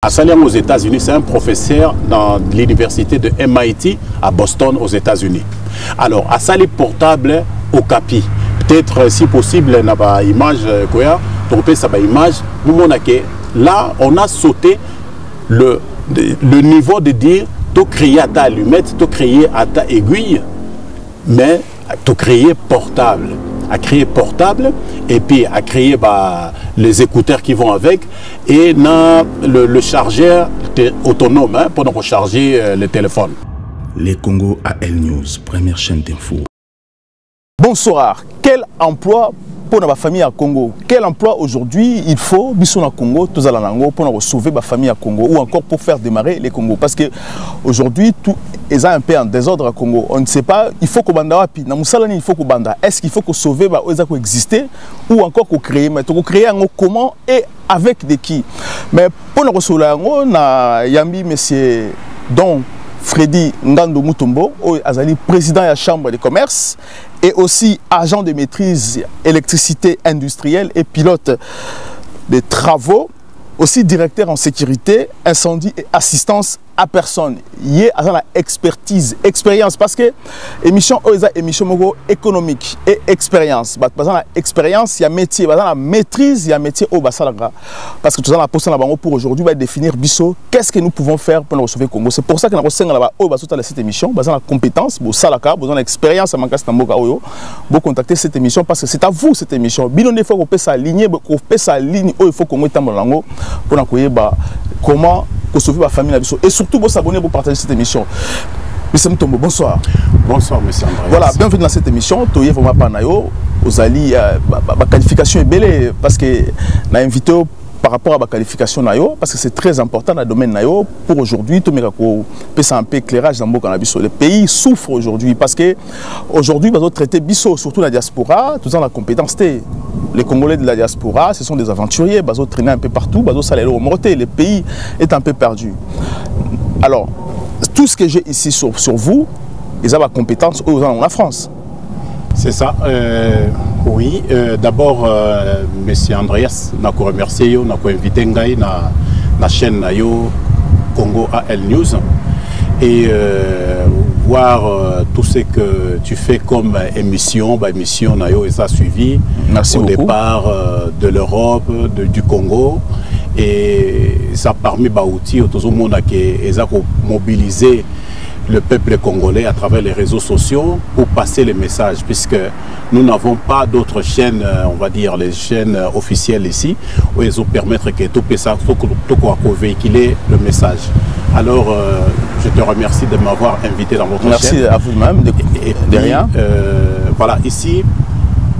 Asalian aux États-Unis, c'est un professeur dans l'université de MIT à Boston aux États-Unis. Alors, Asali portable au capi. Peut-être, si possible, na ba image quoi, trompé ça ba image. Là, on a sauté le niveau de dire tu créer à ta allumette, tu créer à ta aiguille, mais tu créer portable. À créer portable et puis à créer les écouteurs qui vont avec et le chargeur autonome hein, pour recharger le téléphone. Les Congo AL News, première chaîne d'info. Bonsoir. Quel emploi pour la famille à Congo? Quel emploi aujourd'hui il faut bisous na Congo, tous alanango pour sauver la famille à Congo ou encore pour faire démarrer les Congos? Parce que aujourd'hui tout est un peu en désordre à Congo. On ne sait pas, il faut qu'on banda wapi. Na musalani il faut qu'on banda. Est-ce qu'il faut qu'on sauver ba oza ko exister ou encore qu'on créer? Mais qu'on créer en comment et avec de qui? Mais pour nous recevoir na yambi monsieur Don Freddy Ngando Mutombo, azali président de la Chambre de commerce et aussi agent de maîtrise électricité industrielle et pilote de travaux, aussi directeur en sécurité, incendie et assistance à personne. Il y a la expertise, expérience, parce que émission économique et expérience. Parce que expérience, il y a métier, la maîtrise, il y a métier au Bassalaga. Parce que tout ça, la poste pour aujourd'hui va définir bisso, qu'est-ce que nous pouvons faire pour nous sauver le Congo. C'est pour ça que nous avons cette émission, basée la compétence, Salaka, besoin d'expérience à Mankas Tamboka Oyo, pour contacter cette émission parce que c'est à vous cette émission. Bilan des fois qu'on peut s'aligner, qu'on peut s'aligner, il faut qu'on mette en langue pour nous comment sauver la famille et surtout pour s'abonner pour partager cette émission. Monsieur Mutombo, bonsoir. Bonsoir monsieur André. Voilà, bienvenue dans cette émission. Toye vraiment pas nayo, aux alliés, ma qualification est belle parce que n'a invité par rapport à ma qualification nayo parce que c'est très important dans le domaine nayo pour aujourd'hui tout merako peut un peu éclairage dans Boka-Nabiso. Le pays souffre aujourd'hui parce que aujourd'hui va traiter biso surtout la diaspora, tout dans la compétence. Les Congolais de la diaspora, ce sont des aventuriers, ils traînent un peu partout, le pays est un peu perdu. Alors, tout ce que j'ai ici sur vous, ils ont la compétence en la France. C'est ça. Oui, d'abord, M. Andreas, je vous remercie, je vous invité dans la chaîne Congo AL News et voir tout ce que tu fais comme émission, et ça a suivi. Merci au beaucoup. Départ de l'Europe, du Congo et ça a permis outils tout le monde qui a mobilisé le peuple congolais à travers les réseaux sociaux pour passer les messages puisque nous n'avons pas d'autres chaînes, on va dire les chaînes officielles ici où ils ont permettre que tout ça véhiculer le message. Alors je te remercie de m'avoir invité dans votre chaîne. Merci à vous-même de rien. Voilà, ici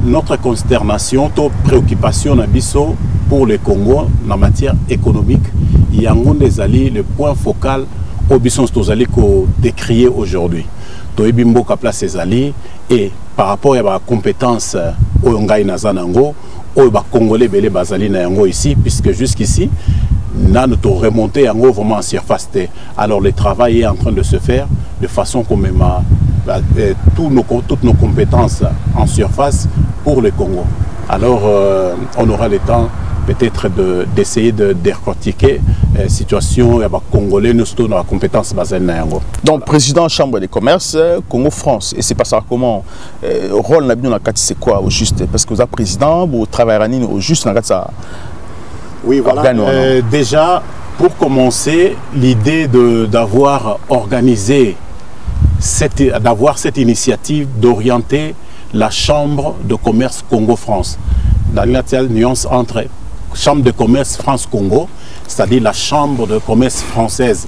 notre consternation, notre préoccupation Nabiso pour le Congo en matière économique, il y a des alliés, le point focal au Bisson Stozali qu'on décriait aujourd'hui. Toebimbo ka place ses alliés et par rapport à la compétence au Ngai Nazanango, au Congolais Belé Bazali Nayango ici, puisque jusqu'ici, nous avons remonté vraiment en surface. Alors le travail est en train de se faire de façon qu'on met toutes nos compétences en surface pour le Congo. Alors on aura le temps peut-être d'essayer de décortiquer la situation congolais, nous sommes dans la compétence basée. Donc, président Chambre de commerce, Congo-France, et c'est pas ça comment rôle dans c'est quoi au juste? Parce que vous êtes président, vous travaillez au juste dans ça. Oui, voilà. Déjà, pour commencer, l'idée d'avoir organisé, d'avoir cette initiative d'orienter la Chambre de commerce Congo-France dans la nuance entre Chambre de commerce France-Congo, c'est-à-dire la chambre de commerce française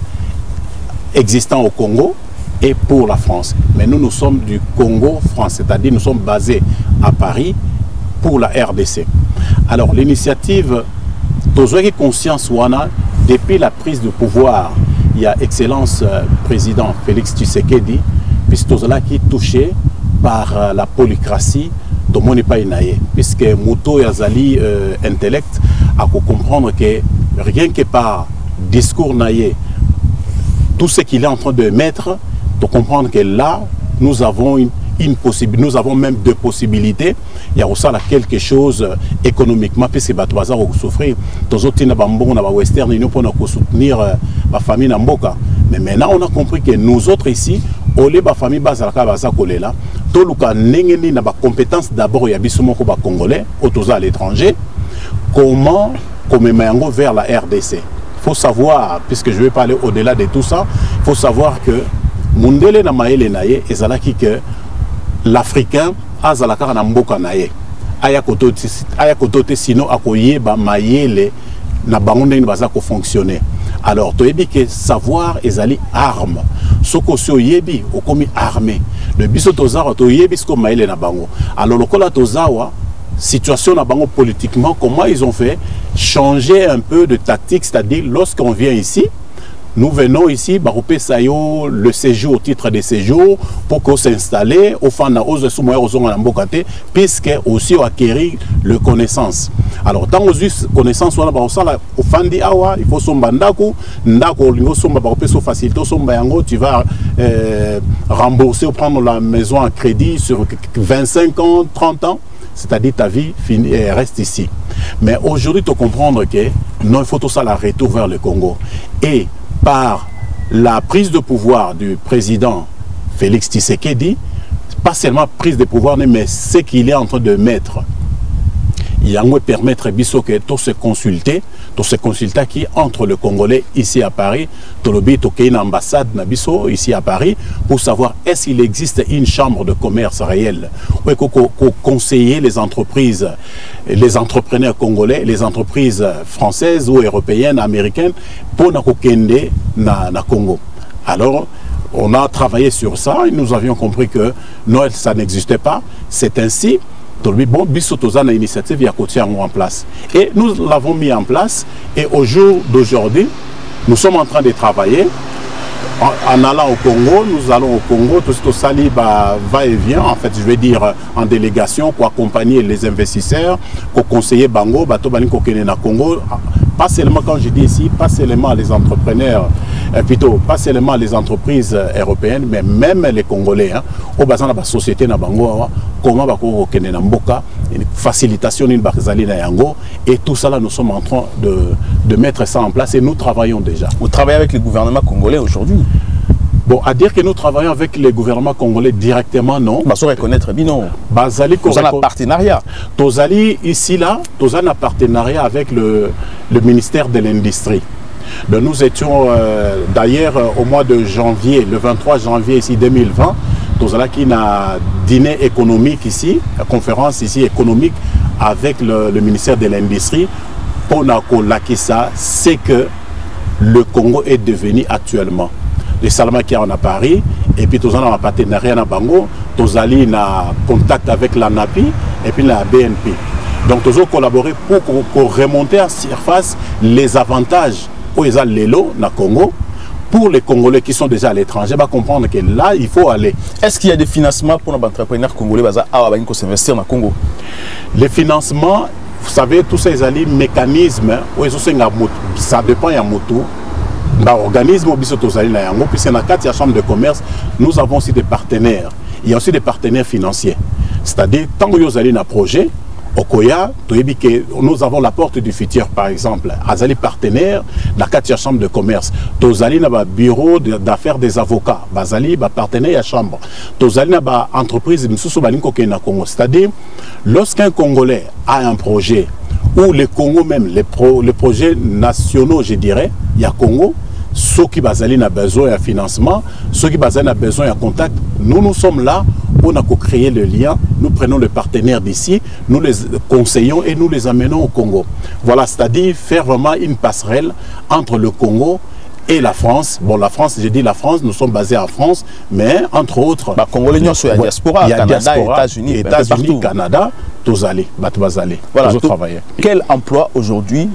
existant au Congo et pour la France. Mais nous sommes du Congo-France, c'est-à-dire nous sommes basés à Paris pour la RDC. Alors l'initiative, Tozoki Conscience Wana, depuis la prise de pouvoir, il y a Excellence Président Félix Tshisekedi, puisque Tozola qui est touché par la polycratie, puisque Mouto Yazali intellect à comprendre que rien que par discours naïe, tout ce qu'il est en train de mettre, de comprendre que là, nous avons une possibilité, nous avons même deux possibilités. Il y a aussi quelque chose économiquement, puisque les gens vont souffrir. Tous autres, ils ont Western Union pour soutenir la famille Namboka. Mais maintenant, on a compris que nous autres ici, au lieu de la famille Bazalaka Bazakolela, tout le monde a des compétences d'abord, il y a des Congolais, à l'étranger. Comment vers la RDC? Il faut savoir, puisque je vais parler au-delà de tout ça, il faut savoir que Mundele na maele naye ezalaki que l'Africain a zalaka na mboka naye aya kotote sinon akoyeba maele na bango ndenge baza ko fonctionner. Alors toyebi que savoir ezali arme soko so yebi okomi armé le biso tozara toyebi sko maele na bango. Alors lokola tozawa situation na bango politiquement, comment ils ont fait changer un peu de tactique, c'est-à-dire lorsqu'on vient ici, nous venons ici, Baroupé Sayo, le séjour, au titre de séjour, pour qu'on s'installe, au fond, puisque aussi on acquérir le connaissance. Alors, tant qu'on a connaissance, on a au Fandi Awa, il faut son bandaku, ndako, facilité, tu vas rembourser ou prendre la maison en crédit sur 25 ans, 30 ans. C'est-à-dire ta vie reste ici. Mais aujourd'hui, tu comprendre que non, il faut tout ça la retour vers le Congo. Et par la prise de pouvoir du président Félix Tshisekedi, pas seulement prise de pouvoir, mais ce qu'il est en train de mettre, il va permettre biso que tous se consulter qui entre le Congolais ici à Paris, une ambassade nabiso ici à Paris pour savoir est-ce qu'il existe une chambre de commerce réelle ou conseiller les entreprises, les entrepreneurs congolais, les entreprises françaises ou européennes, américaines pour na kokende na Congo. Alors on a travaillé sur ça et nous avions compris que non, ça n'existait pas. C'est ainsi. Bon, Bissotozana initiative, il y a côté en place. Et nous l'avons mis en place. Et au jour d'aujourd'hui, nous sommes en train de travailler. En allant au Congo, nous allons au Congo, tout ce Sali va et vient, en fait, je vais dire en délégation, pour accompagner les investisseurs, pour conseiller Bango, Bato Bani Kokene na Congo. Pas seulement, quand je dis ici, pas seulement les entrepreneurs, plutôt pas seulement les entreprises européennes, mais même les Congolais. Au bassin de la société na Bango, comment Bako Kokene na Mboka, une facilitation d'une Bakzali na Yango, et tout ça là, nous sommes en train de mettre ça en place et nous travaillons déjà. Vous travaillez avec le gouvernement congolais aujourd'hui? Bon, à dire que nous travaillons avec les gouvernements congolais directement, non. Bah, ça reconnaître, non. Bazali, Tozali un partenariat. Tozali, ici, là, Tozali un partenariat avec le ministère de l'Industrie. Nous étions, d'ailleurs, au mois de janvier, le 23 janvier, ici, 2020, Tozali qui a dîner économique ici, la conférence ici économique avec le ministère de l'Industrie. Pour Nakisa, c'est que le Congo est devenu actuellement. Les Salama qui sont à Paris, et puis tous en partenariat à Bango, tous allés en contact avec la NAPI et puis la BNP. Donc tous ont collaboré pour remonter en surface les avantages où ils ont les lots dans le Congo. Pour les Congolais qui sont déjà à l'étranger, va comprendre que là, il faut aller. Est-ce qu'il y a des financements pour les entrepreneurs congolais qui s'investir dans le Congo? Les financements, vous savez, tous ces mécanismes, ça dépend de la moto. Dans l'organisme, puisque dans la chambre de commerce, nous avons aussi des partenaires. Il y a aussi des partenaires financiers. C'est-à-dire, tant que vous allez dans un projet, Okoya, nous avons la porte du futur, par exemple. Azali partenaire, dans la chambre de commerce. Tozali na bureau d'affaires des avocats. Bazali partenaire à la chambre. Tozali na entreprise c'est-à-dire, lorsqu'un Congolais a un projet, ou les Congo même, les projets nationaux, je dirais, il y a Congo, ceux qui ont besoin de financement, ceux qui ont besoin de contact, nous sommes là pour créer le lien, nous prenons le partenaire d'ici, nous les conseillons et nous les amenons au Congo. Voilà, c'est-à-dire faire vraiment une passerelle entre le Congo et la France. Bon, la France, j'ai dit la France, nous sommes basés en France, mais entre autres... Congolais, il y a diaspora, il y a Canada, États-Unis, Canada, tous allés, voilà, tous travailler. Quel emploi aujourd'hui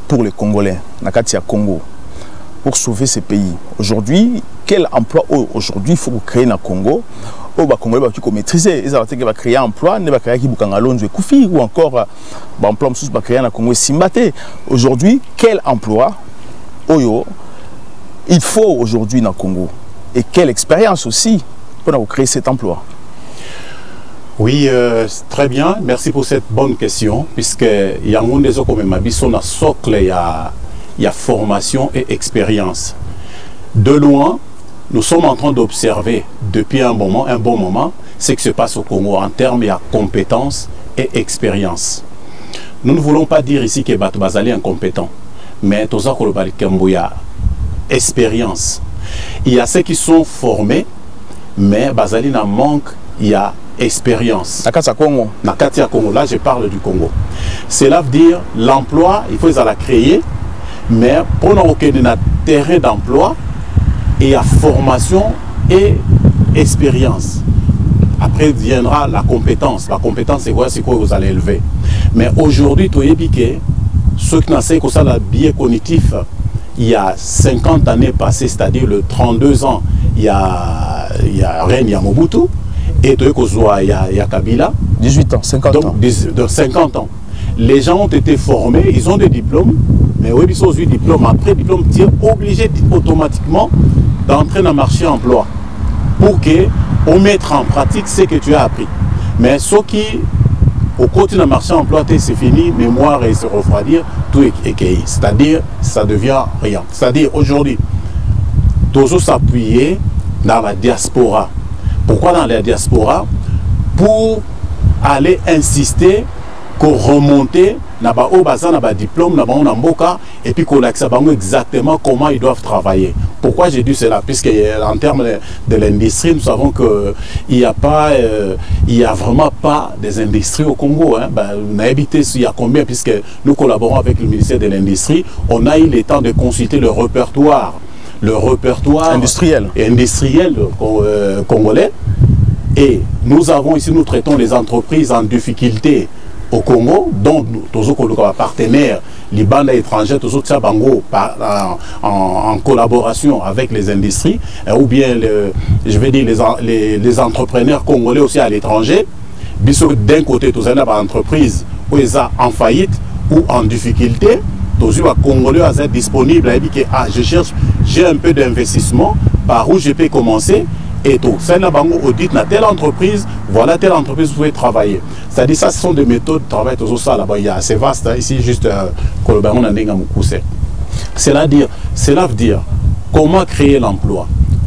pour les Congolais, Nakatia Congo, pour sauver ces pays? Aujourd'hui, quel emploi aujourd'hui il faut créer dans le Congo? Les Congolais vont maîtriser, ils vont créer un emploi, ils vont créer un Koufi ou encore un emploi qui va créer dans le Congo Simbate. Aujourd'hui, quel emploi il faut aujourd'hui dans le Congo? Et quelle expérience aussi pour créer cet emploi? Oui, très bien. Merci pour cette bonne question, puisque il y a un monde comme Mabiso na socle, il y a formation et expérience. De loin, nous sommes en train d'observer depuis un bon moment, ce qui se passe au Congo en termes de compétences et expérience. Nous ne voulons pas dire ici que Bato Bazali est incompétent, mais Toza Kolobali Kambouya, expérience. Il y a ceux qui sont formés, mais Bazali n'a manque, il y a expérience. Nakatia Congo. Nakatia Congo, là je parle du Congo. Cela veut dire l'emploi, il faut la créer, mais pour nous reconnaître un terrain d'emploi, il y a formation et expérience. Après viendra la compétence. La compétence, c'est quoi que vous allez élever. Mais aujourd'hui, tu es ceux qui n'ont pas que ça, le biais cognitif, il y a 50 années passées, c'est-à-dire le 32 ans, il y a Reine, il y a Mobutu, et tu il y a Kabila. 18 ans, 50 ans. De 50 ans. Les gens ont été formés, ils ont des diplômes, mais oui, ils ont eu diplôme. Après diplôme, tu es obligé automatiquement d'entrer dans le marché emploi pour qu'on mette en pratique ce que tu as appris. Mais ceux qui, au côté du marché emploi, c'est fini, mémoire et se refroidir, tout est écueilli. C'est-à-dire, ça devient rien. C'est-à-dire, aujourd'hui, toujours s'appuyer dans la diaspora. Pourquoi dans la diaspora? Pour aller insister qu'on remonter na ba obaza na ba diplôme na ba on mboka et puis qu'on accède exactement comment ils doivent travailler. Pourquoi j'ai dit cela? Puisque en termes de l'industrie, nous savons que il y a vraiment pas des industries au Congo. Hein. On a habité il y a combien, puisque nous collaborons avec le ministère de l'Industrie, on a eu le temps de consulter le répertoire industriel congolais. Et nous avons ici, nous traitons les entreprises en difficulté au Congo, dont tous nos partenaires, les bandes étrangères, tous autres Bango, en collaboration avec les industries, ou bien, je vais dire, les entrepreneurs congolais aussi à l'étranger. D'un côté, tous les entreprises où ils sont en faillite ou en difficulté, tous les Congolais sont disponibles. Je cherche, j'ai un peu d'investissement, par où je peux commencer. Et tout, c'est là audit dans telle entreprise, voilà telle entreprise vous pouvez travailler. C'est-à-dire ça, ce sont des méthodes de travail tout ça là-bas. Il y a assez vaste hein, ici juste cela veut dire comment créer l'emploi.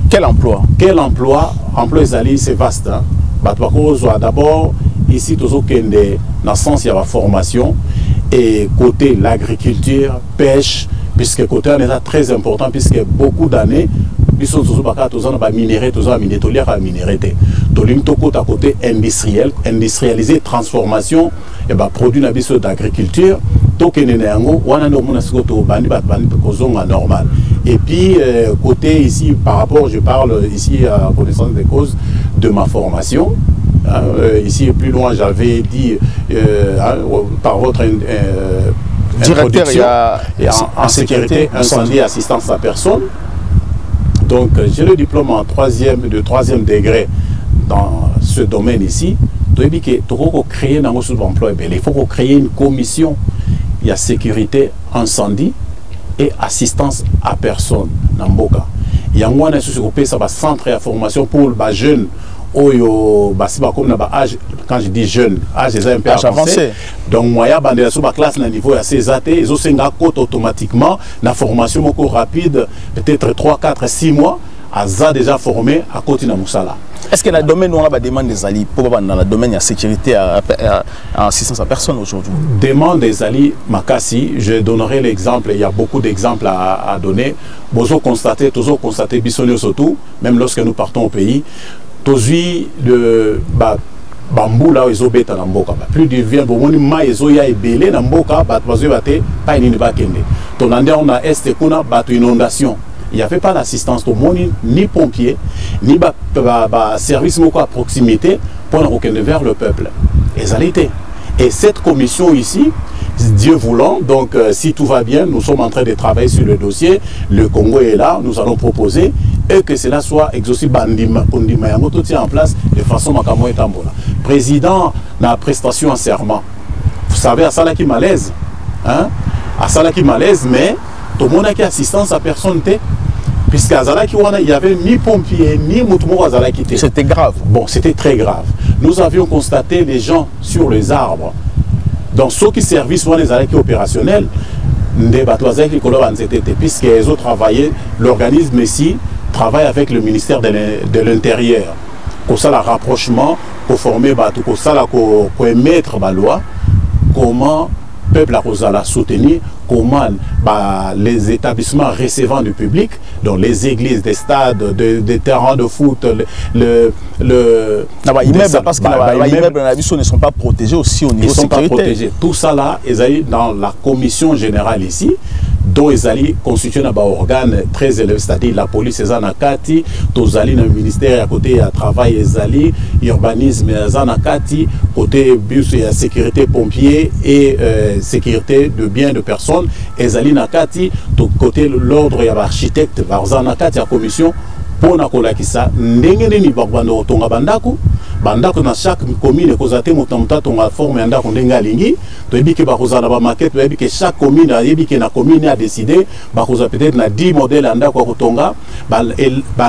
Quel emploi? Quel emploi? Emploi c'est vaste. Hein. D'abord ici toujours qu'il y a dans sens il y a la formation et côté l'agriculture, pêche, puisque côté on est très important puisque beaucoup d'années ils sont toujours minérés, côté industriel, industrialisé, transformation et produit d'agriculture, normal. Et puis côté ici par rapport, je parle ici à connaissance des causes de ma formation. Ici plus loin j'avais dit par votre directeur en sécurité, incendie, assistance à personne. Donc j'ai le diplôme de troisième degré dans ce domaine ici. Il faut créer un emploi. Il faut créer une commission. Il y a sécurité, incendie et assistance à personne dans Mboka. Il y a un centre de formation pour les jeunes. Quand je dis jeune, âge un peu avancé. Donc moi, il y a une classe à niveau assez athée, ils ont automatiquement la formation rapide, peut-être 3, 4, 6 mois, à déjà formé à côté de Moussala. Est-ce que dans le domaine où on a demande des alliés, dans le domaine de la sécurité, à assistance à personne aujourd'hui? Demande des alliés, Makassi, je donnerai l'exemple, il y a beaucoup d'exemples à donner. Toujours constater, Bissonio surtout, même lorsque nous partons au pays, Tozi le bambou là ils ont bêta dans Mboka. Plus de vient bon ma ils ont ya ebelé dans Mboka bat bazo baté pas ni ba kende. Ton ande on a est kuna bat inondation. Il n'y avait pas d'assistance au monde ni pompier ni service moko à proximité pour nous vers le peuple. Et cette commission ici, Dieu voulant, donc si tout va bien, nous sommes en train de travailler sur le dossier, le Congo est là, nous allons proposer et que cela soit exaucé tout en place de façon makamo et tambola. Président na prestation en serment. Vous savez à ça là qui malaise, hein? À ça là qui malaise, mais tout le monde a qui assistance à personne. Puisqu'à Zalaki, il n'y avait ni pompiers, ni moutoumo à Zalaki. C'était grave. Bon, c'était très grave. Nous avions constaté les gens sur les arbres. Dans ceux qui servissent les Zalaki opérationnels, puisqu'ils ont travaillé, l'organisme ici travaille avec le ministère de l'Intérieur. Pour ça, le rapprochement, pour former, pour ça, pour émettre la loi, comment le peuple a soutenir, comment les établissements recevant du public, donc les églises, des stades, des terrains de foot, parce que les immeubles ne sont pas protégés aussi au niveau sécurité. Ils ne sont pas protégés. Tout ça là, ils sont dans la commission générale ici, dont ils ont constitué un organe très élevé, c'est-à-dire la police, ils ont Kati, tous allés dans le ministère à côté, à travail, ils ont urbanisme, ils ont Kati, côté bus, il y a sécurité pompier et sécurité de biens de personnes, ils ont Kati, côté l'ordre, il y a l'architecte, ils ont Kati, la commission, pour na kolakisa ndenge ni babando tonga bandako bandako na chaque commune kozate motamta tonga forme ya ndako ndenge alingi to ebiki ba kozala ba maquette ba ebiki chaque commune ebiki na commune a décidé ba koza peut-être na 10 modèles ya ndako ko tonga ba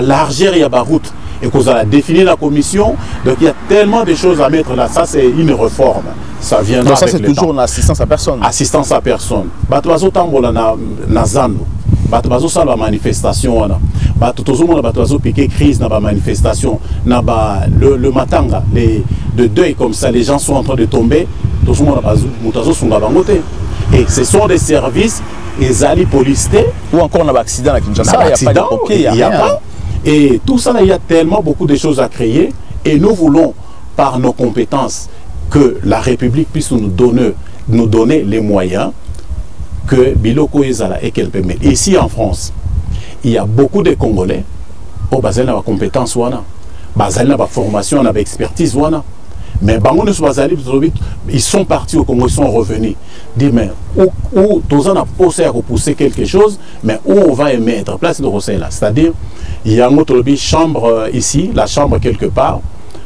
largeur ya ba route et kozala définir la commission. Donc il y a tellement de choses à mettre là. Ça c'est une réforme, ça viendra. Donc ça c'est toujours une assistance à personne. Assistance à personne bato bazo tambola na zando bato bazo sala manifestation wana bato tozomona bato bazo piquer crise na ba manifestation na ba le matanga de deuil comme ça, les gens sont en train de tomber tozomona bazo mutazo sunga bangote et ce sont des services les alliés policés ou encore un accident à Kinshasa, il n'y a pas de papier, il n'y a rien. Et tout ça, il y a tellement beaucoup de choses à créer et nous voulons par nos compétences que la République puisse nous donner les moyens que Biloko Ezala et qu'elle permet. Ici en France, il y a beaucoup de Congolais au basé dans la compétence wana, basé dans la formation, dans l'expertise wana. Mais ils sont partis au Congo, ils sont revenus. Dis mais où tous on a posé à repousser quelque chose, mais où on va émettre place de Rossel là. C'est-à-dire, il y a notre chambre ici, la chambre quelque part.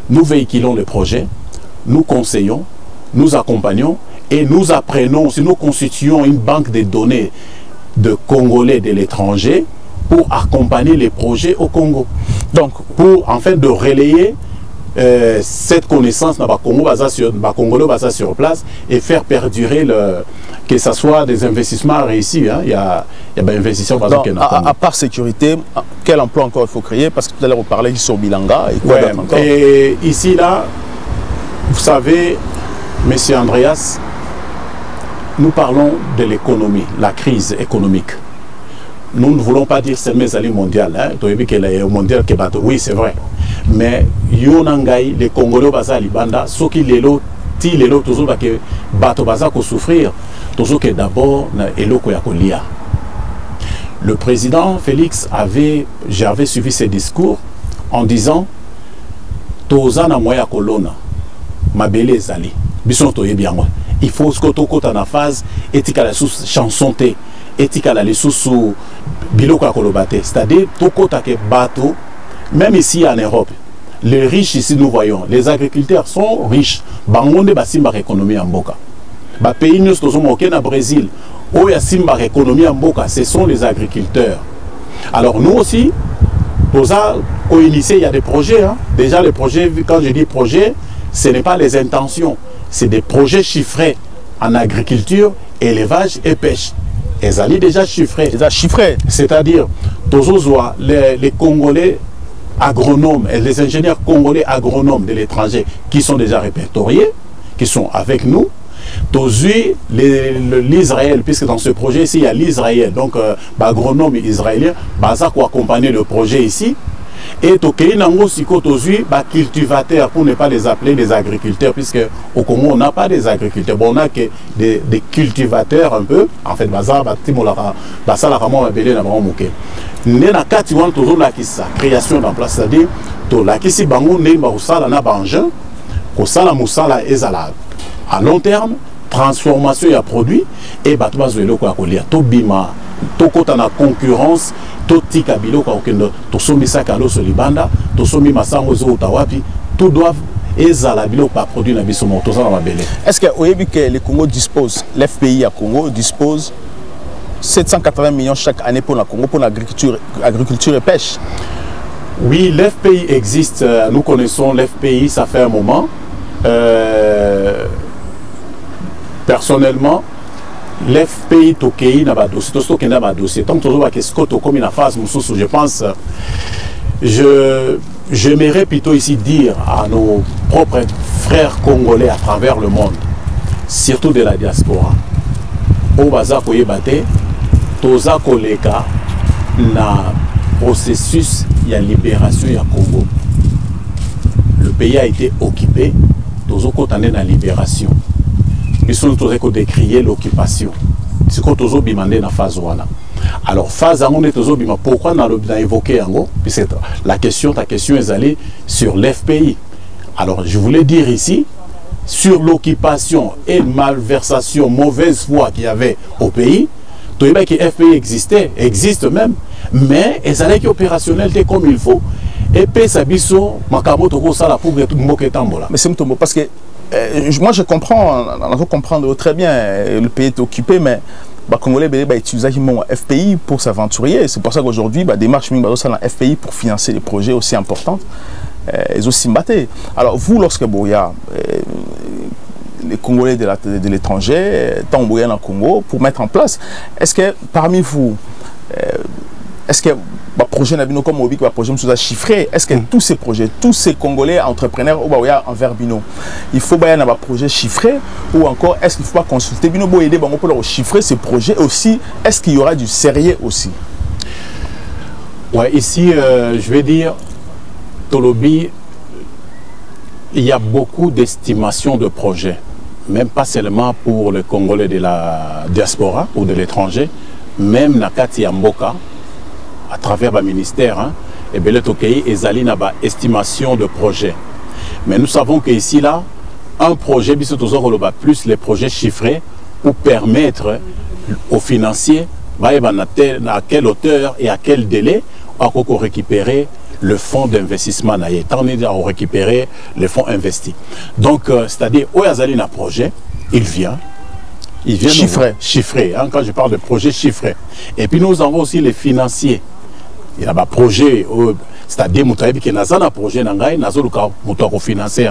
Nous véhiculons le projet, nous conseillons, nous accompagnons et nous apprenons, si nous constituons une banque de données de Congolais de l'étranger pour accompagner les projets au Congo. Donc, pour en fait de relayer cette connaissance dans Congolais basé sur place et faire perdurer que ce soit des investissements réussis. Hein. Il y a des investissements basés. À part sécurité, quel emploi encore il faut créer? Parce que tout à l'heure on parlait sur Bilanga. Et ici, là, vous savez, Monsieur Andreas, nous parlons de l'économie, la crise économique. Nous ne voulons pas dire seulement les alliés mondiales. Mondial, oui, c'est vrai. Mais Yonangai, les Congolais baza libanda, ceux qui l'élo, toujours que bato baza ko souffrir, toujours que d'abord na eloko ya kolia. Le président Félix j'avais suivi ses discours en disant toza na moya kolona, mabele ezali, bison toye bien moi. Il faut que toko ta na phase éthique à la sous chanson té, éthique à la sous biloko ya kolobate, c'est-à-dire toko ta ke bato. Même ici en Europe, les riches ici nous voyons, les agriculteurs sont riches. Bangonde basimba économie en boka. Ba pays nous sommes au Brésil, où ya simba économie en boka, ce sont les agriculteurs. Alors nous aussi, pour ça, au initié, il y a des projets. Hein. Déjà les projets, quand je dis projet, ce n'est pas les intentions, c'est des projets chiffrés en agriculture, élevage et pêche. Ils allaient déjà chiffrés. C'est-à-dire, les Congolais agronomes et les ingénieurs congolais agronomes de l'étranger qui sont déjà répertoriés, qui sont avec nous. L'Israël, puisque dans ce projet ici, il y a l'Israël, donc agronome israélien, ça pour accompagner le projet ici. Et cultivateurs, pour ne pas les appeler des agriculteurs, puisque au Congo, on n'a pas des agriculteurs, bon, on n'a que des cultivateurs un peu. En fait, création d'emploi, c'est-à-dire à long terme, transformation et produit, et la concurrence, tout doit Est-ce que le Congo dispose, l'FPI à Congo dispose 780 millions chaque année pour le Congo, pour l'agriculture et pêche. Oui, l'FPI existe. Nous connaissons l'FPI, ça fait un moment. Personnellement, l'FPI Tokei n'a pas de dossier. Tant que tu comme une phase, je pense, j'aimerais plutôt ici dire à nos propres frères congolais à travers le monde, surtout de la diaspora, au bazar koyebate, toza koleka na processus de libération du Congo. Le pays a été occupé, tozo kotane na libération. Ils sont tous décrier l'occupation. C'est quand tozo bimandé na phase wana. Alors phase on est tozo bima, pourquoi on a évoqué ango? Puisque ta question est allée sur l'FPI. Alors je voulais dire ici sur l'occupation et malversation, mauvaise foi qu'il y avait au pays. Tout le FPI existe même, mais ils allaient opérationnel comme il faut. Et puis ça biso makamo toko sala pour tout le monde tambola. Mais c'est un parce que moi je comprends, on peut comprendre très bien, le pays est occupé, mais les Congolais utilisent le FPI pour s'aventurer. C'est pour ça qu'aujourd'hui, des marches la FPI pour financer des projets aussi importants, ils ont aussi battu. Alors vous, lorsque Boya, les Congolais de l'étranger, tant Boya dans le Congo, pour mettre en place, est-ce que parmi vous, est-ce que le projet Nabino comme Obi, le projet nous a chiffré, est-ce que tous ces projets, tous ces Congolais entrepreneurs envers Bino, il faut avoir un projet chiffré ou encore est-ce qu'il ne faut pas consulter Bino pour aider pour chiffrer ces projets aussi, est-ce qu'il y aura du sérieux aussi? Ouais, ici, je vais dire, Tolobi, il y a beaucoup d'estimations de projets, même pas seulement pour les Congolais de la diaspora ou de l'étranger, même Nakati Mboka, à travers le ministère, et bien le Tokei et Zali n'a pas estimation de projet. Mais nous savons qu'ici, là, un projet, plus les projets chiffrés pour permettre aux financiers à quelle hauteur et à quel délai on récupérer le fonds d'investissement. On récupérer les fonds investis. Donc, c'est-à-dire, où Zali a un projet, il vient chiffré. Quand je parle de projet chiffré. Et puis nous avons aussi les financiers. Il y a un projet, c'est-à-dire qu'il y a un projet, il y a un financé.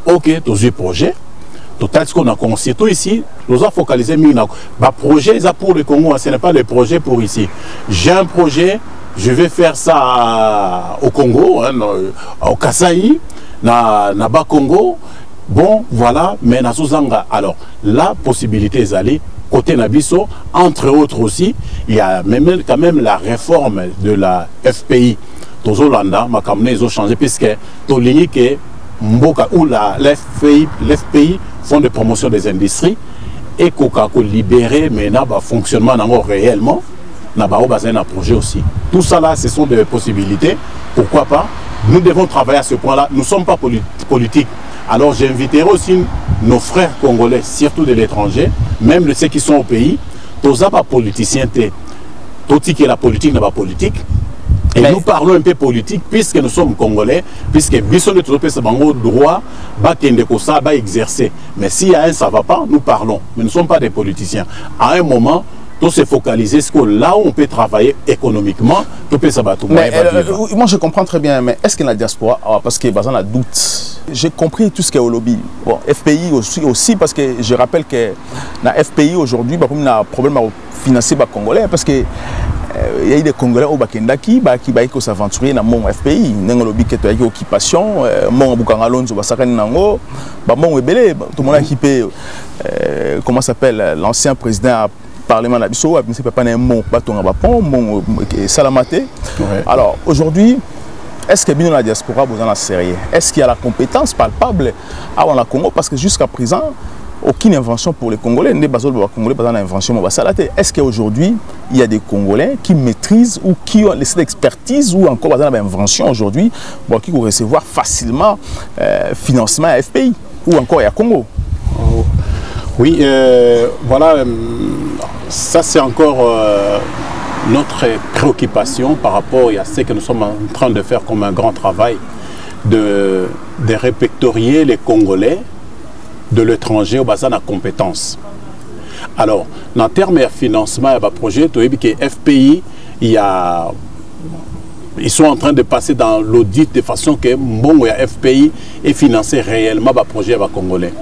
Ok, tous les projets. Total, ce qu'on a constaté ici, nous avons focalisé sur le projet pour le Congo, ce n'est pas le projet pour ici. J'ai un projet, je vais faire ça au Congo, au Kasaï, na Bas-Congo. Bon, voilà, mais alors, la possibilité est allée, côté Nabiso, entre autres aussi, il y a même, quand même la réforme de la FPI. Tous Hollanda, ils ont changé, puisque Mboka ou l'FPI, Fonds de promotion des industries, et Coca-Cola libéré, mais n'a pas fonctionnement réellement, n'a pas un projet aussi. Tout ça là, ce sont des possibilités. Pourquoi pas? Nous devons travailler à ce point-là. Nous ne sommes pas politiques. Alors j'inviterai aussi nos frères congolais, surtout de l'étranger, même ceux qui sont au pays, tous pas politiciens, tout qui est la politique n'est pas politique. Et mais nous parlons un peu politique puisque nous sommes congolais, puisque Bisson de Topé c'est un droit, ça va exercer. Mais s'il y a un ça va pas, nous parlons. Mais nous ne sommes pas des politiciens. À un moment, tout se focaliser sur là où on peut travailler économiquement, tout peut s'abattre. Moi je comprends très bien, mais est-ce que la diaspora, parce que on a doute. J'ai compris tout ce qu'il y a au lobby. Bon, FPI aussi parce que je rappelle que la FPI aujourd'hui, il y a un problème financier congolais parce que il y a des Congolais au Bakendaki qui s'aventurer dans mon FPI. Il y a un lobby qui est occupation, mon Bukangalonzo, Nango, mon Ebele, tout le monde a équipé, comment s'appelle, l'ancien président Parlement d'Abisso, c'est pas un mot, mon Salamate. Alors aujourd'hui, est-ce que bien la diaspora vous en a sérieux? Est-ce qu'il y a la compétence palpable à la Congo? Parce que jusqu'à présent, aucune invention pour les Congolais. Est-ce qu'aujourd'hui, il y a des Congolais qui maîtrisent ou qui ont cette expertise ou encore une invention aujourd'hui qui vont recevoir facilement financement à FPI ou encore à Congo? Oui, voilà, ça c'est encore notre préoccupation par rapport à ce que nous sommes en train de faire comme un grand travail de répertorier les Congolais de l'étranger au bassin à compétences. Alors, en termes de financement, il y a un projet, tu as vu que FPI, ils sont en train de passer dans l'audit de façon que bon, FPI est financé réellement le projet congolais.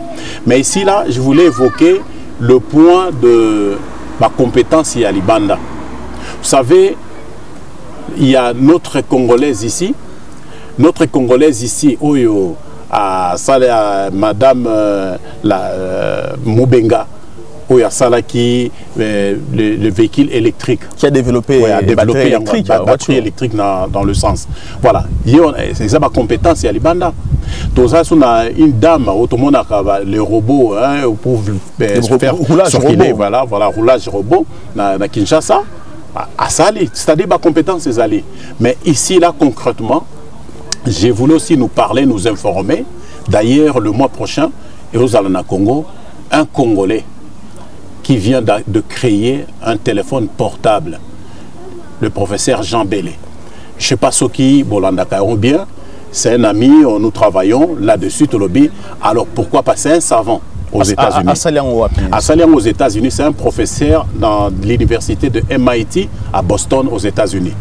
Mais ici, là, je voulais évoquer le point de la compétence à Libanda. Vous savez, il y a notre Congolaise ici, Oyo, à Madame Moubenga, où il y a Salaki, le véhicule électrique. Qui a développé une batterie électrique dans le sens. Voilà. C'est ça ma compétence, il y a Libanda. Tout ça, on a une dame, tout le monde a les robots pour faire circuler. Voilà, roulage robot, dans Kinshasa, à Sali. C'est-à-dire ma compétence, c'est Sali. Mais ici, là, concrètement, j'ai voulu aussi nous parler, nous informer. D'ailleurs, le mois prochain, et aux Alana Congo, un Congolais qui vient de créer un téléphone portable, le professeur Jean Bélé. Je ne sais pas ce qui, Bolandakaron bien, c'est un ami, nous travaillons là-dessus, Tolobi. Alors pourquoi pas? C'est un savant aux États-Unis. À Salian aux États-Unis, c'est un professeur dans l'université de MIT à Boston aux États-Unis.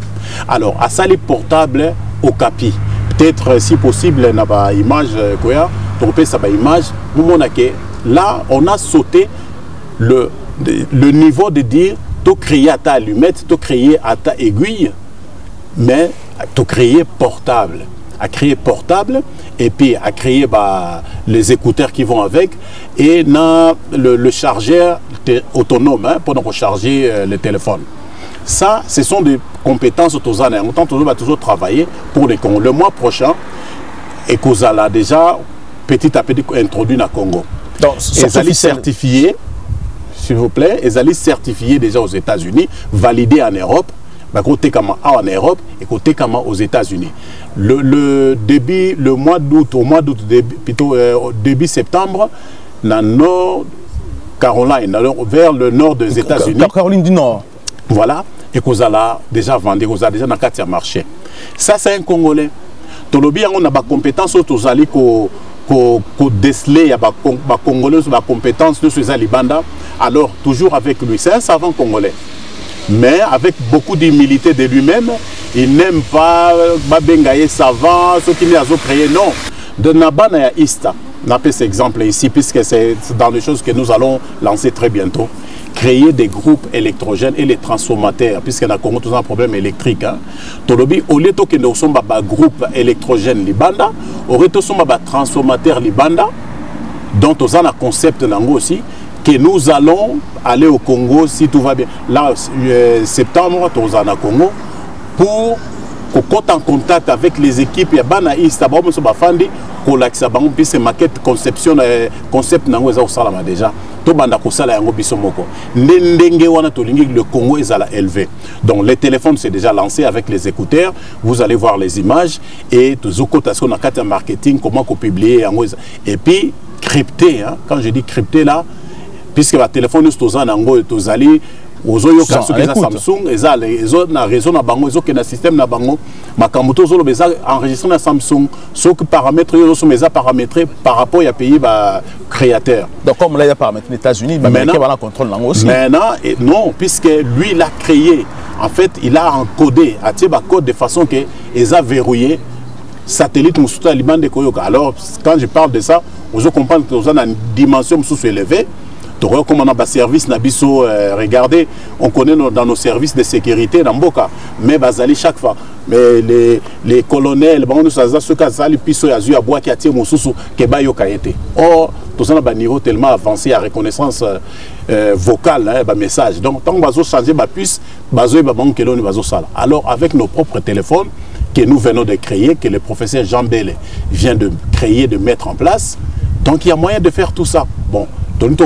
Alors, à Sali portable au Capi. Peut-être, si possible, on a une image, là, on a sauté le niveau de dire, tu créer à ta allumette, tu créer à ta aiguille, mais tu créer portable. À créer portable, et puis à créer les écouteurs qui vont avec, et le chargeur autonome pour recharger le téléphone. Ça, ce sont des compétences aux années. En temps, on va toujours travailler pour les Congos. Le mois prochain, Ekozala déjà petit à petit introduit dans le Congo. Donc, ils allaient certifier, s'il vous plaît, ils allaient certifier déjà aux États-Unis, valider en Europe, côté comment en Europe et côté comment aux États-Unis. Le début, le mois d'août, plutôt début septembre, dans Nord Caroline, vers le nord des États-Unis. Caroline du Nord. Voilà, et qu'on a déjà vendu, qu'on a déjà dans le marché. Ça, c'est un Congolais. Tolobi, on a des compétences, on a des déceler, il y a des Congolais, des compétences de ce Libanda. Alors, toujours avec lui, c'est un savant Congolais. Mais avec beaucoup d'humilité de lui-même, il n'aime pas Babengaye savant, ce qu'il a créé, non. De Nabana Ista, on a cet exemple ici, puisque c'est dans les choses que nous allons lancer très bientôt. Créer des groupes électrogènes et les transformateurs, puisqu'on a un problème électrique. Tolobi, au lieu que nous sommes un groupe électrogène Libanda, au lieu que nous sommes un transformateur Libanda, dont nous avons un concept aussi, que nous allons aller au Congo si tout va bien. Là, septembre, nous allons au Congo pour qu'on soit en contact avec les équipes. Il y a Banaïsta, puisque maquette conception, concept déjà. Le Congo est élevé. Donc les téléphones c'est déjà lancé avec les écouteurs. Vous allez voir les images et tout ce marketing, comment publier. Et puis crypté, hein? Quand je dis crypté là, puisque le téléphone est Samsung, ils ont un système enregistré dans Samsung, ce que paramètres sont paramétrés par rapport à pays créateur. Donc comme là il y a paramétré les États-Unis, maintenant contrôle aussi. Maintenant, non, puisque lui il a créé, en fait, il a encodé, code de façon que ils ont verrouillé satellite Moussouta Liban de Koyoka. Alors quand je parle de ça, vous comprenez que nous avons une dimension sous élevée. Comme on a un service, regardez, on connaît dans nos services de sécurité dans Boka, mais bazali chaque fois. Mais les colonels, nous savons ce cas là, les pistes à bois qui attirent mon sous qui ba yoka été. Or, tout ça a un niveau tellement avancé à reconnaissance vocale, message. Donc, tant qu'on va changer ma puce, alors avec nos propres téléphones que nous venons de créer, que le professeur Jean Bélé vient de créer, de mettre en place, donc il y a moyen de faire tout ça. Bon. Donc,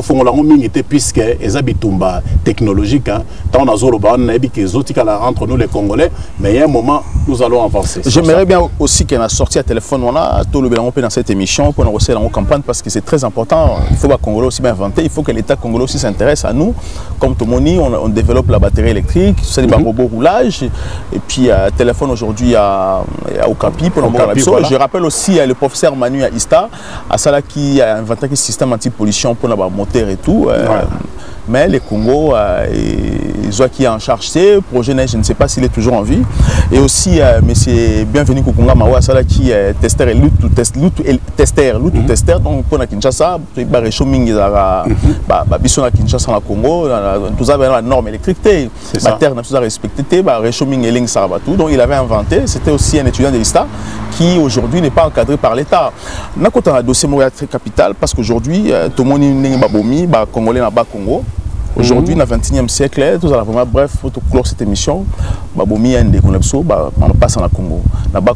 puisque les habitumba technologiques, tant entre nous les Congolais, mais il y a un moment, nous allons avancer. J'aimerais bien aussi qu'il y ait une sortie à téléphone, on a tout le bénéfice dans cette émission, pour nous reçu dans nos campagnes, parce que c'est très important. Il faut que les Congolais aussi bien inventer, il faut que l'État congolais aussi s'intéresse à nous. Comme tout le monde dit, on développe la batterie électrique, c'est des robots roulage, et puis téléphone aujourd'hui à Okapi pour voilà. Je rappelle aussi le professeur Manu à Ista, à Sala qui a inventé un système anti-pollution pour moteur et tout. mais le Congo, ils ont qui en charge ce projet, je ne sais pas s'il est toujours en vie. Et aussi, monsieur Bienvenu Kukunga Mawa, ça qui est testeur et tester, donc pour la Kinshasa, il y a des choses qui sont à Kinshasa, au Congo, tout ça, la norme électrique, la terre n'a pas respecté, donc il avait inventé, c'était aussi un étudiant de l'ISTA qui aujourd'hui n'est pas encadré par l'État. Nous avons un dossier très capital parce qu'aujourd'hui, tout le monde est Congolais dans le Congo. Aujourd'hui, dans le XXIe siècle, tout ça, bref, il faut clore cette émission. Babomi a des connexions, on passe en Congo.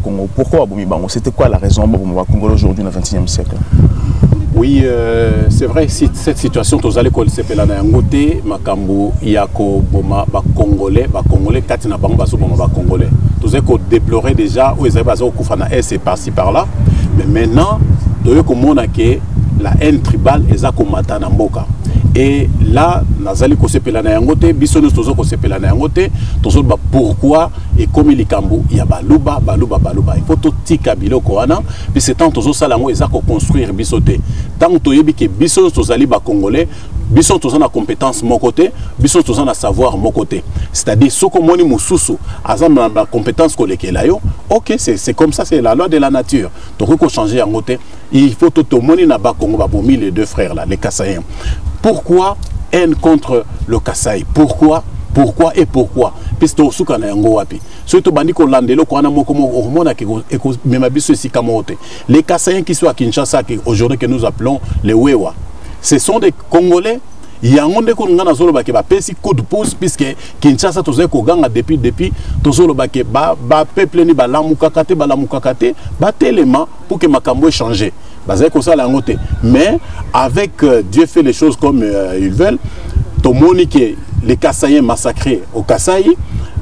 Congo. Pourquoi Babomi Bango? C'était quoi la raison pour le Congo aujourd'hui dans le XXIe siècle? Oui, c'est vrai, cette situation, tous allez connaître la Nangote, Makambo, Yako, Boma, Congolais, Katina Bamba, Congolais. Tous allez déplorer déjà, où ils avaient basé au Koufana S et par-ci par-là. Mais maintenant, nous avons que la haine tribale est à combattre dans Mboka. Et là, Nazali Kosepela Nayangote, Bissonos Tozo Kosepela Nayangote, Tozo pourquoi et comme il y a Baluba. Il faut tout tika biloko wana, puis c'est tant Tozo Salango et Zako construire Bissoté. Tant Toyebi que Bissonos Tozali ba Congolais, Bissonos Tozo na compétence mon côté, Bissonos Tozo na savoir mon côté. C'est-à-dire, ce que moni mususu, azam la compétence kolekela yo, ok, c'est comme ça, c'est la loi de la nature. Donc, il faut changer en côté. Il faut tout le monde na ba Congo, babomi les deux frères là, les Kassaïens. Pourquoi haine contre le Kasaï? Pourquoi Puisque au souk na yango wapi. Surtout bandi ko landelo ko ana moko hormona ke même biso si kamote. Les Kassaïens qui sont à Kinshasa aujourd'hui que nous appelons les Wewa. Ce sont des Congolais. Il y a un monde qui a un coup de pouce puisque Kinshasa toze ko ganga depuis tozolo ba ke ba peuple ni ba lamukakate ba tellement pour que makambo changer. Mais avec Dieu fait les choses comme ils veulent. Tout le monde qui les Kassaïens massacrés au Kasaï,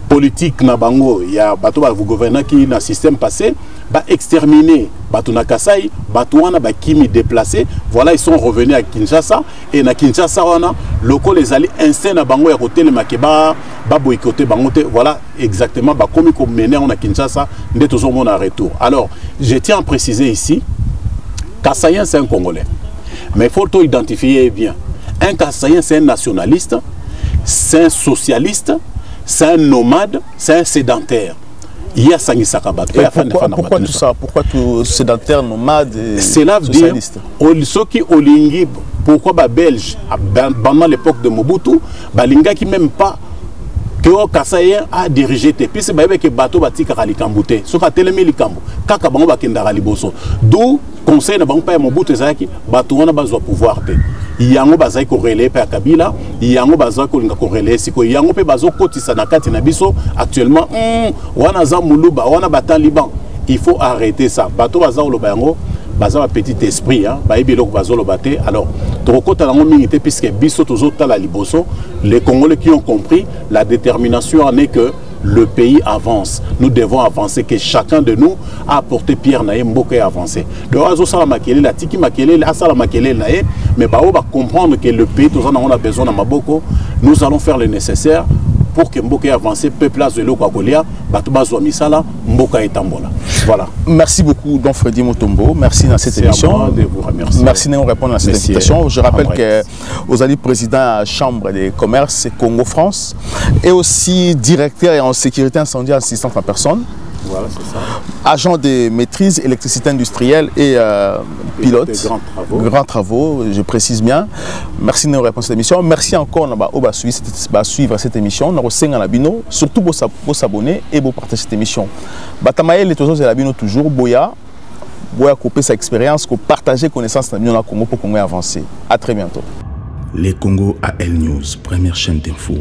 politique nabango, il y a bateau le gouverneur qui dans système passé, ba exterminer bateau na Kasaï, bateau wana ba kimi déplacé. Voilà, ils sont revenus à Kinshasa et na Kinshasa wana locaux les alliés instant na bango ya côté le makeba ba boycotter bangote. Voilà exactement ba comme qu'on mener on a Kinshasa, ndé toujours mon retour. Alors, je tiens à préciser ici, Kassaïen c'est un Congolais. Mais il faut identifier bien. Un Kassaïen c'est un nationaliste, c'est un socialiste, c'est un nomade, c'est un sédentaire. Il y a Sangi Sakabat. Pourquoi tout ça? Pourquoi tout sédentaire, nomade et socialiste? Ceux qui ont l'ingib, pourquoi les Belges, pendant l'époque de Mobutu, Balinga qui même pas que le Kassaïen a dirigé. Puis c'est que bateau bati kakali kambute. Sauf à télémé likambo. Kaka bango bakendara liboso. D'où conseil na bango pa Mobutu ezaki bateau wana bazwa pouvoir te. Yango bazai ko relayer pa Kabila, yango bazai ko linga ko relayer siko yango pe bazo kotisa na kati na biso actuellement wana za muluba wana bataliban. Il faut arrêter ça. Bateau bazao lo bango baza un petit esprit hein baibilo bazo lo baté. Alors tokota lango mingité puisque biso tozo tala liboso, les Congolais qui ont compris la détermination en est que le pays avance. Nous devons avancer, que chacun de nous a apporté pierre naïe mboka et avancer. Donc azo sala makele la tiki makele la sala makele naïe, mais bah on va comprendre que le pays tout ça on a besoin de maboko. Nous allons faire le nécessaire pour que Mboka avance, peuple azelo Kwakolia, Batouba Misala, Mboka et Tambola. Voilà. Merci beaucoup, Don Freddy Mutombo. Merci dans cette émission. De vous remercier. Merci de nous répondre à cette invitation. Je rappelle que vous êtes président de la Chambre des commerces Congo-France et aussi directeur en sécurité incendie assistante à personne. Voilà, c'est ça. Agent de maîtrise électricité industrielle et pilote. Grands travaux, je précise bien. Merci de nous répondre à cette émission. Merci encore de suivre cette émission. Surtout pour s'abonner et pour partager cette émission. Batamaël les toujours Boya couper sa expérience, pour partager connaissances dans le Congo pour qu'on ait avancé. À très bientôt. Les Congo AL News, première chaîne d'info.